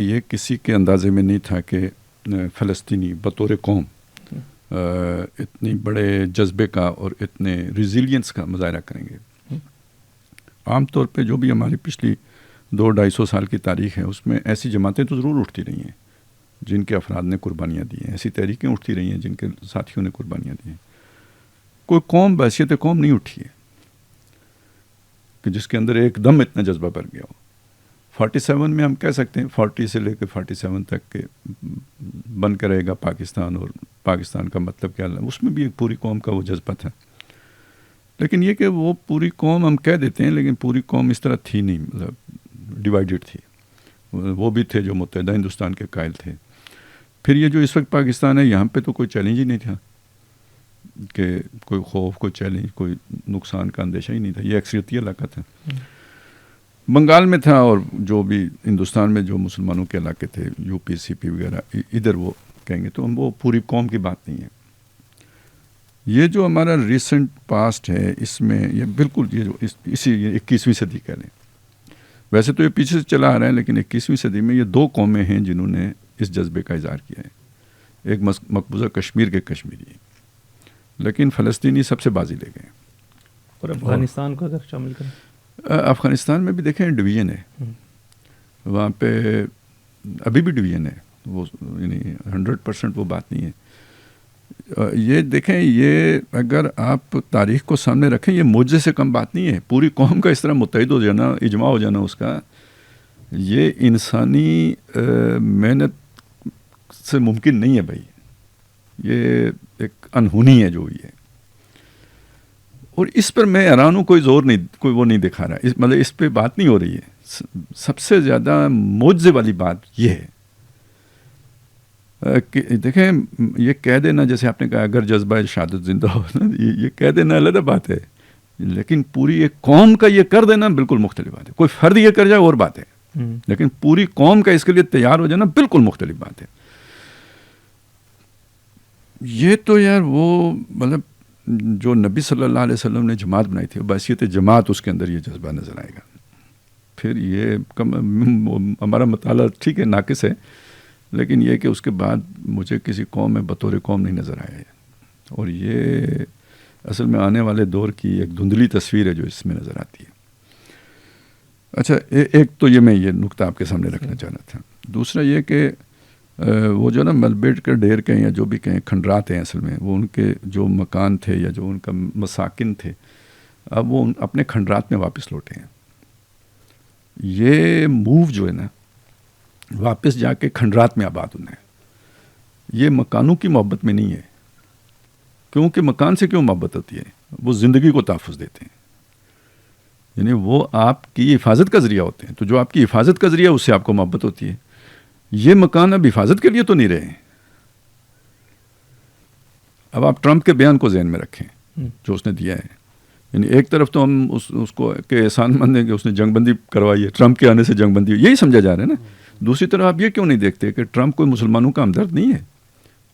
یہ کسی کے اندازے میں نہیں تھا کہ فلسطینی بطور قوم اتنی بڑے جذبے کا اور اتنے ریزیلینس کا مظاہرہ کریں گے. عام طور پہ جو بھی ہماری پچھلی 200-250 سال کی تاریخ ہے اس میں ایسی جماعتیں تو ضرور اٹھتی رہی ہیں جن کے افراد نے قربانیاں دی ہیں, ایسی تحریکیں اٹھتی رہی ہیں جن کے ساتھیوں نے قربانیاں دی ہیں. کوئی قوم بحیثیت قوم نہیں اٹھی ہے کہ جس کے اندر ایک دم اتنا جذبہ بھر گیا ہو. 47 میں ہم کہہ سکتے ہیں 40 سے لے کے 47 تک کے بن کر رہے گا پاکستان, اور پاکستان کا مطلب کیا ہے, اس میں بھی ایک پوری قوم کا وہ جذبہ تھا. لیکن یہ کہ وہ پوری قوم ہم کہہ دیتے ہیں لیکن پوری قوم اس طرح تھی نہیں, مطلب ڈیوائیڈڈ تھی. وہ بھی تھے جو متحدہ ہندوستان کے قائل تھے. پھر یہ جو اس وقت پاکستان ہے یہاں پہ تو کوئی چیلنج ہی نہیں تھا کہ کوئی خوف, کوئی چیلنج, کوئی نقصان کا اندیشہ ہی نہیں تھا. یہ اکثریتی علاقہ تھا. بنگال میں تھا, اور جو بھی ہندوستان میں جو مسلمانوں کے علاقے تھے یو پی سی پی وغیرہ ادھر وہ کہیں گے تو ہم وہ پوری قوم کی بات نہیں ہے. یہ جو ہمارا ریسنٹ پاسٹ ہے اس میں یہ بالکل یہ جو اسی 21ویں صدی کہہ لیں, ویسے تو یہ پیچھے سے چلا آ رہا ہے لیکن 21ویں صدی میں یہ 2 قومیں ہیں جنہوں نے اس جذبے کا اظہار کیا ہے. ایک مقبوضہ کشمیر کے کشمیری, لیکن فلسطینی سب سے بازی لے گئے. اور افغانستان کو اگر شامل کریں, افغانستان میں بھی دیکھیں ڈویژن ہے, وہاں پہ ابھی بھی ڈویژن ہے, وہ یعنی 100% وہ بات نہیں ہے. یہ دیکھیں, یہ اگر آپ تاریخ کو سامنے رکھیں یہ معجزے سے کم بات نہیں ہے. پوری قوم کا اس طرح متحد ہو جانا, اجماع ہو جانا اس کا, یہ انسانی محنت سے ممکن نہیں ہے بھائی. یہ ایک انہونی ہے جو ہوئی ہے, اور اس پر میں حیران ہوں کوئی زور نہیں, کوئی وہ نہیں دکھا رہا. مطلب اس پہ بات نہیں ہو رہی ہے. سب سے زیادہ معجزے والی بات یہ ہے کہ دیکھیں یہ کہہ دینا, جیسے آپ نے کہا اگر جذبہ شہادت زندہ ہو نا, یہ کہہ دینا علیحدہ بات ہے, لیکن پوری ایک قوم کا یہ کر دینا بالکل مختلف بات ہے. کوئی فرد یہ کر جائے اور بات ہے, لیکن پوری قوم کا اس کے لیے تیار ہو جانا بالکل مختلف بات ہے. یہ تو یار وہ مطلب جو نبی صلی اللہ علیہ وسلم نے جماعت بنائی تھی, بحیثیت جماعت اس کے اندر یہ جذبہ نظر آئے گا. پھر یہ ہمارا مطالعہ ٹھیک ہے ناقص ہے, لیکن یہ کہ اس کے بعد مجھے کسی قوم میں بطور قوم نہیں نظر آیا ہے. اور یہ اصل میں آنے والے دور کی ایک دھندلی تصویر ہے جو اس میں نظر آتی ہے. اچھا, ایک تو یہ میں یہ نقطہ آپ کے سامنے رکھنا چاہ رہا تھا. دوسرا یہ کہ وہ جو نا ملبیٹ کے ڈھیر کہیں یا جو بھی کہیں کھنڈرات ہیں, اصل میں وہ ان کے جو مکان تھے یا جو ان کا مساکن تھے, اب وہ اپنے کھنڈرات میں واپس لوٹے ہیں. یہ موو جو ہے نا واپس جا کے کھنڈرات میں آباد ہونا ہے, یہ مکانوں کی محبت میں نہیں ہے. کیونکہ مکان سے کیوں محبت ہوتی ہے, وہ زندگی کو تحفظ دیتے ہیں, یعنی وہ آپ کی حفاظت کا ذریعہ ہوتے ہیں. تو جو آپ کی حفاظت کا ذریعہ اس سے آپ کو محبت ہوتی ہے. یہ مکان اب حفاظت کے لیے تو نہیں رہے ہیں. اب آپ ٹرمپ کے بیان کو ذہن میں رکھیں جو اس نے دیا ہے, یعنی ایک طرف تو ہم اس کو کہ احسان مند ہیں کہ اس نے جنگ بندی کروائی ہے, ٹرمپ کے آنے سے جنگ بندی ہوئی, یہی سمجھا جا رہا ہے نا. دوسری طرف آپ یہ کیوں نہیں دیکھتے کہ ٹرمپ کوئی مسلمانوں کا ہمدرد نہیں ہے,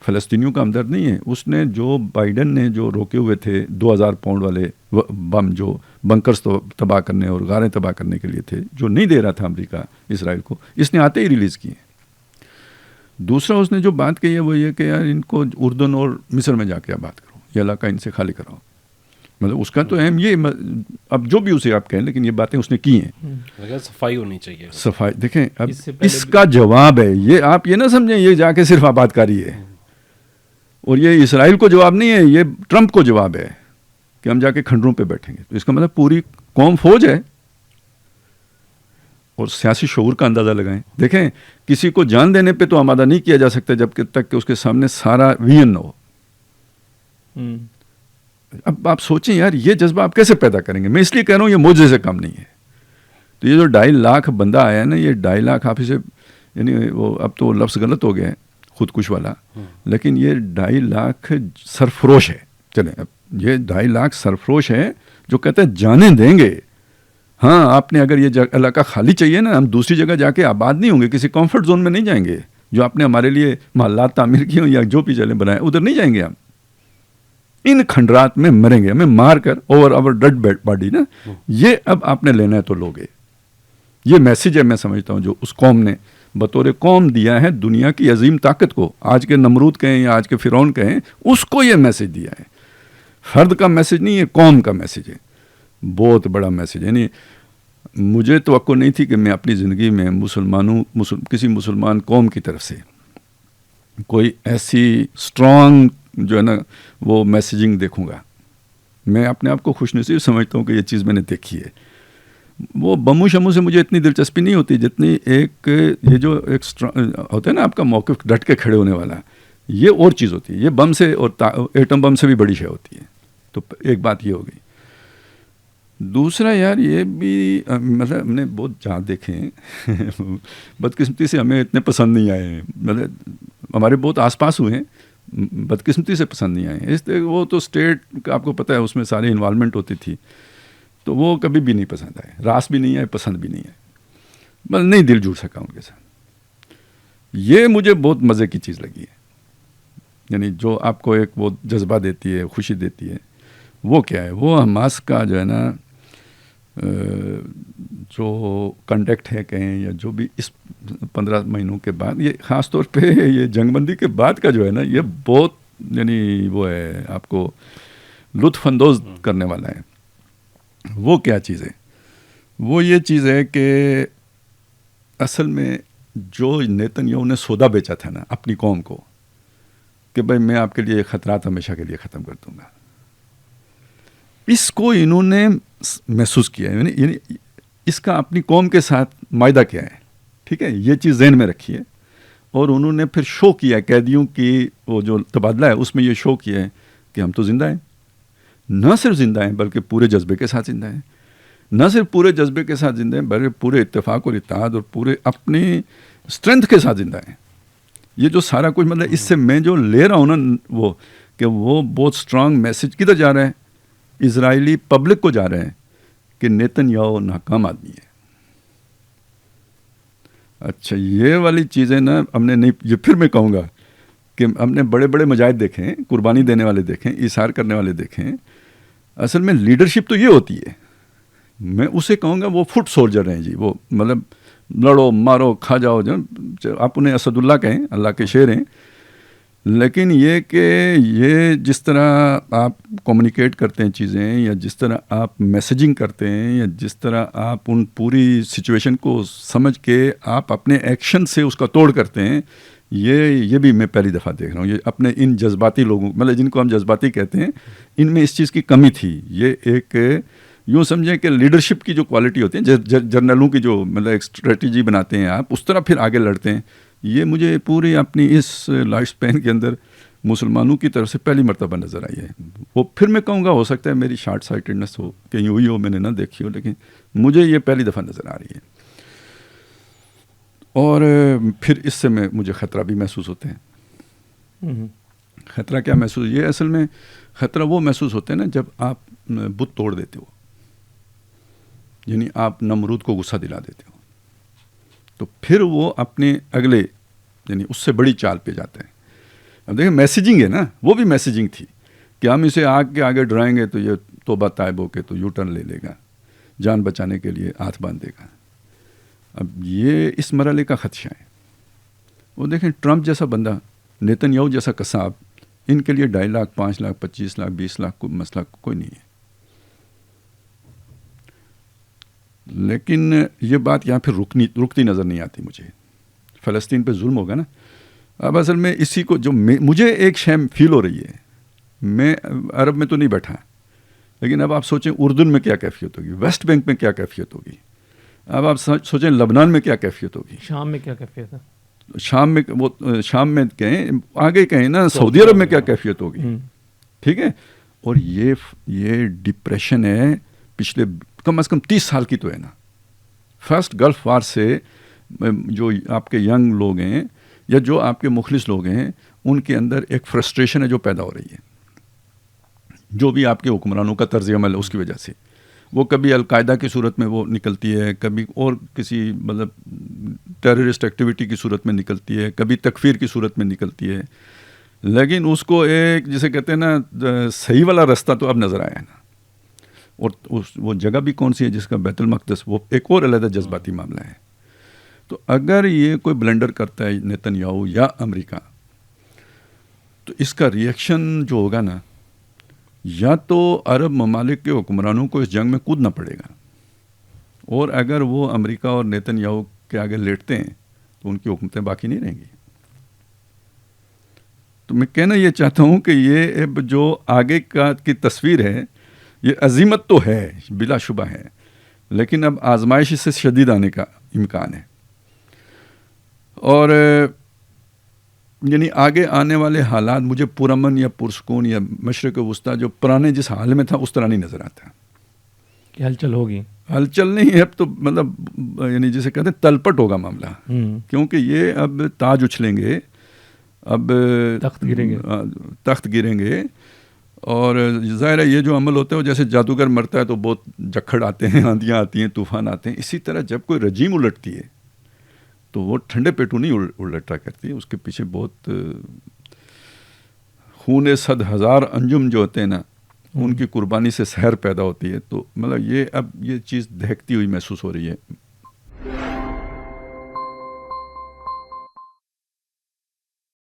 فلسطینیوں کا ہمدرد نہیں ہے. اس نے جو بائیڈن نے جو روکے ہوئے تھے 2000 پاؤنڈ والے بم جو بنکرز تباہ کرنے اور غاریں تباہ کرنے کے لیے تھے, جو نہیں دے رہا تھا امریکہ اسرائیل کو, اس نے آتے ہی ریلیز کیے. دوسرا اس نے جو بات کہی ہے وہ یہ کہ یار ان کو اردن اور مصر میں جا کے آباد کرو, یہ علاقہ ان سے خالی کراؤ. مطلب اس کا تو اہم یہ, اب جو بھی اسے آپ کہیں, لیکن یہ باتیں اس نے کی ہیں. صفائی ہونی چاہیے. صفائی دیکھیں, اب اس کا جواب ہے یہ, آپ یہ نہ سمجھیں یہ جا کے صرف آباد کاری ہے, اور یہ اسرائیل کو جواب نہیں ہے, یہ ٹرمپ کو جواب ہے کہ ہم جا کے کھنڈروں پہ بیٹھیں گے. تو اس کا مطلب پوری قوم فوج ہے. اور سیاسی شعور کا اندازہ لگائیں. دیکھیں کسی کو جان دینے پہ تو آمادہ نہیں کیا جا سکتا جب تک کہ اس کے سامنے سارا ویژن نہ ہو. اب آپ سوچیں یار یہ جذبہ آپ کیسے پیدا کریں گے. میں اس لیے کہہ رہا ہوں یہ معجزے سے کم نہیں ہے. تو یہ جو 2.5 لاکھ بندہ آیا ہے نا, یہ 2.5 لاکھ آپ اسے یعنی وہ اب تو لفظ غلط ہو گیا ہے خودکش والا, لیکن یہ 2.5 لاکھ سرفروش ہے. چلیں اب یہ 2.5 لاکھ سرفروش ہے جو کہتے ہیں جانے دیں گے. ہاں آپ نے اگر یہ علاقہ خالی چاہیے نا, ہم دوسری جگہ جا کے آباد نہیں ہوں گے, کسی کمفرٹ زون میں نہیں جائیں گے. جو آپ نے ہمارے لیے محلات تعمیر کیے ہوں یا جو بھی چلے بنائے ادھر نہیں جائیں گے. ہم ان کھنڈرات میں مریں گے, ہمیں مار کر اوور آور ڈیڈ باڈی نا, یہ اب آپ نے لینا ہے تو لوگے. یہ میسیج ہے میں سمجھتا ہوں جو اس قوم نے بطور قوم دیا ہے دنیا کی عظیم طاقت کو. آج کے نمرود کہیں یا آج کے فرعون کہیں, اس کو یہ میسج دیا ہے. فرد کا میسج نہیں ہے, قوم کا میسج ہے. بہت بڑا میسج ہے. یعنی مجھے توقع نہیں تھی کہ میں اپنی زندگی میں کسی مسلمان قوم کی طرف سے کوئی ایسی اسٹرانگ جو ہے نا وہ میسیجنگ دیکھوں گا. میں اپنے آپ کو خوش نصیب سمجھتا ہوں کہ یہ چیز میں نے دیکھی ہے. وہ بمو شمو سے مجھے اتنی دلچسپی نہیں ہوتی جتنی ایک یہ جو ایک ہوتا ہے نا آپ کا موقف ڈٹ کے کھڑے ہونے والا, یہ اور چیز ہوتی ہے. یہ بم سے اور ایٹم بم سے بھی بڑی شے ہوتی ہے. تو ایک بات یہ ہو گئی. دوسرا یار یہ بھی مطلب ہم نے بہت جہاں دیکھے ہیں بدقسمتی سے ہمیں اتنے پسند نہیں آئے ہیں. مطلب ہمارے بہت آس پاس ہوئے ہیں, بدقسمتی سے پسند نہیں آئے ہیں. اس وہ تو اسٹیٹ کا آپ کو پتہ ہے اس میں ساری انوالومنٹ ہوتی تھی, تو وہ کبھی بھی نہیں پسند آئے. راس بھی نہیں آئے, پسند بھی نہیں آئے. بس نہیں دل جڑ سکا ان کے ساتھ. یہ مجھے بہت مزے کی چیز لگی ہے. یعنی جو آپ کو ایک وہ جذبہ دیتی ہے, خوشی دیتی ہے, وہ کیا ہے؟ وہ حماس کا جو ہے نا جو کنڈکٹ ہے کہیں یا جو بھی اس 15 مہینوں کے بعد, یہ خاص طور پہ یہ جنگ بندی کے بعد کا جو ہے نا یہ بہت یعنی وہ ہے آپ کو لطف اندوز کرنے والا ہے. وہ کیا چیز ہے؟ وہ یہ چیز ہے کہ اصل میں جو نیتن یاہو نے سودا بیچا تھا نا اپنی قوم کو کہ بھائی میں آپ کے لیے خطرات ہمیشہ کے لیے ختم کر دوں گا, اس کو انہوں نے محسوس کیا ہے. یعنی اس کا اپنی قوم کے ساتھ معاہدہ کیا ہے, ٹھیک ہے, یہ چیز ذہن میں رکھی ہے. اور انہوں نے پھر شو کیا قیدیوں کی وہ جو تبادلہ ہے اس میں یہ شو کیا ہے کہ ہم تو زندہ ہیں. نہ صرف زندہ ہیں بلکہ پورے جذبے کے ساتھ زندہ ہیں. نہ صرف پورے جذبے کے ساتھ زندہ ہیں بلکہ پورے اتفاق اور اتحاد اور پورے اپنی اسٹرینتھ کے ساتھ زندہ ہیں. یہ جو سارا کچھ مطلب اس سے میں جو لے رہا ہوں نا وہ کہ وہ بہت اسٹرانگ میسج کدھر جا رہا ہے, اسرائیلی پبلک کو جا رہے ہیں کہ نیتن یاہو ناکام آدمی ہے. اچھا یہ والی چیزیں نا ہم نے نہیں, یہ پھر میں کہوں گا کہ ہم نے بڑے بڑے مجاہد دیکھے ہیں, قربانی دینے والے دیکھیں, ایثار کرنے والے دیکھیں. اصل میں لیڈرشپ تو یہ ہوتی ہے, میں اسے کہوں گا وہ فٹ سولجر ہیں جی. وہ مطلب لڑو مارو کھا جاؤ, آپ انہیں اسد اللہ کہیں, اللہ کے شیر ہیں. لیکن یہ کہ یہ جس طرح آپ کمیونیکیٹ کرتے ہیں چیزیں, یا جس طرح آپ میسیجنگ کرتے ہیں, یا جس طرح آپ ان پوری سچویشن کو سمجھ کے آپ اپنے ایکشن سے اس کا توڑ کرتے ہیں, یہ بھی میں پہلی دفعہ دیکھ رہا ہوں. یہ اپنے ان جذباتی لوگوں مطلب جن کو ہم جذباتی کہتے ہیں, ان میں اس چیز کی کمی تھی. یہ ایک یوں سمجھیں کہ لیڈرشپ کی جو کوالٹی ہوتی ہے, جرنلوں کی جو مطلب ایک اسٹریٹجی بناتے ہیں آپ, اس طرح پھر آگے لڑتے ہیں. یہ مجھے پوری اپنی اس لائف سپین کے اندر مسلمانوں کی طرف سے پہلی مرتبہ نظر آئی ہے. وہ پھر میں کہوں گا ہو سکتا ہے میری شارٹ سائٹڈنس ہو, کہیں ہوئی ہو, میں نے نہ دیکھی ہو, لیکن مجھے یہ پہلی دفعہ نظر آ رہی ہے. اور پھر اس سے مجھے خطرہ بھی محسوس ہوتے ہیں. خطرہ کیا محسوس؟ یہ اصل میں خطرہ وہ محسوس ہوتے ہیں نا جب آپ بت توڑ دیتے ہو, یعنی آپ نمرود کو غصہ دلا دیتے ہو, تو پھر وہ اپنے اگلے یعنی اس سے بڑی چال پہ جاتے ہیں. اب دیکھیں میسیجنگ ہے نا, وہ بھی میسیجنگ تھی کہ ہم اسے آگ کے آگے ڈرائیں گے تو یہ توبہ طائب ہو کے تو یو ٹرن لے لے گا, جان بچانے کے لیے ہاتھ باندھ دے گا. اب یہ اس مرحلے کا خدشہ ہے. وہ دیکھیں ٹرمپ جیسا بندہ, نیتن یاہو جیسا قصاب, ان کے لیے 2.5 لاکھ 5 لاکھ 25 لاکھ 20 لاکھ کو مسئلہ کوئی نہیں ہے. لیکن یہ بات یہاں پھر رکتی نظر نہیں آتی مجھے. فلسطین پہ ظلم ہوگا نا, اب اصل میں اسی کو جو مجھے ایک شے فیل ہو رہی ہے, میں عرب میں تو نہیں بیٹھا, لیکن اب آپ سوچیں اردن میں کیا کیفیت ہوگی, ویسٹ بینک میں کیا کیفیت ہوگی, اب آپ سوچیں لبنان میں کیا کیفیت ہوگی, شام میں کیا کیفیت ہے, شام میں کہیں آگے کہیں نا سعودی عرب میں کیا کیفیت ہوگی. ٹھیک ہے. اور یہ ڈپریشن ہے پچھلے کم از کم 30 سال کی تو ہے نا. فرسٹ گلف وار سے جو آپ کے ینگ لوگ ہیں یا جو آپ کے مخلص لوگ ہیں, ان کے اندر ایک فرسٹریشن ہے جو پیدا ہو رہی ہے, جو بھی آپ کے حکمرانوں کا طرز عمل ہے اس کی وجہ سے. وہ کبھی القاعدہ کی صورت میں وہ نکلتی ہے, کبھی اور کسی مطلب ٹیررسٹ ایکٹیویٹی کی صورت میں نکلتی ہے, کبھی تکفیر کی صورت میں نکلتی ہے. لیکن اس کو ایک جسے کہتے ہیں نا صحیح والا رستہ تو اب نظر آیا نا. اور وہ جگہ بھی کون سی ہے جس کا بیت المقدس, وہ ایک اور علیحدہ جذباتی معاملہ ہے. تو اگر یہ کوئی بلنڈر کرتا ہے نیتن یاہو یا امریکہ، تو اس کا ریئیکشن جو ہوگا نا، یا تو عرب ممالک کے حکمرانوں کو اس جنگ میں کودنا پڑے گا، اور اگر وہ امریکہ اور نیتن یاہو کے آگے لیٹتے ہیں تو ان کی حکومتیں باقی نہیں رہیں گی. تو میں کہنا یہ چاہتا ہوں کہ یہ اب جو آگے کی تصویر ہے، یہ عزیمت تو ہے، بلا شبہ ہے، لیکن اب آزمائش اس سے شدید آنے کا امکان ہے. اور یعنی آگے آنے والے حالات مجھے پرامن یا پرسکون یا مشرق وسطیٰ جو پرانے جس حال میں تھا اس طرح نہیں نظر آتا. کہ ہلچل ہوگی؟ ہلچل نہیں ہے، اب تو مطلب یعنی جسے کہتے ہیں تلپٹ ہوگا معاملہ، کیونکہ یہ اب تاج اچھلیں گے، اب تخت گریں گے. اور ظاہر ہے یہ جو عمل ہوتا ہے وہ جیسے جادوگر مرتا ہے تو بہت جکھڑ آتے ہیں، آندیاں آتی ہیں، طوفان آتے ہیں. اسی طرح جب کوئی رجیم الٹتی ہے تو وہ ٹھنڈے پیٹوں نہیں الٹا کرتی، اس کے پیچھے بہت خون 100,000 انجم جو ہوتے ہیں نا، ان کی قربانی سے سحر پیدا ہوتی ہے. تو مطلب یہ اب یہ چیز دہکتی ہوئی محسوس ہو رہی ہے.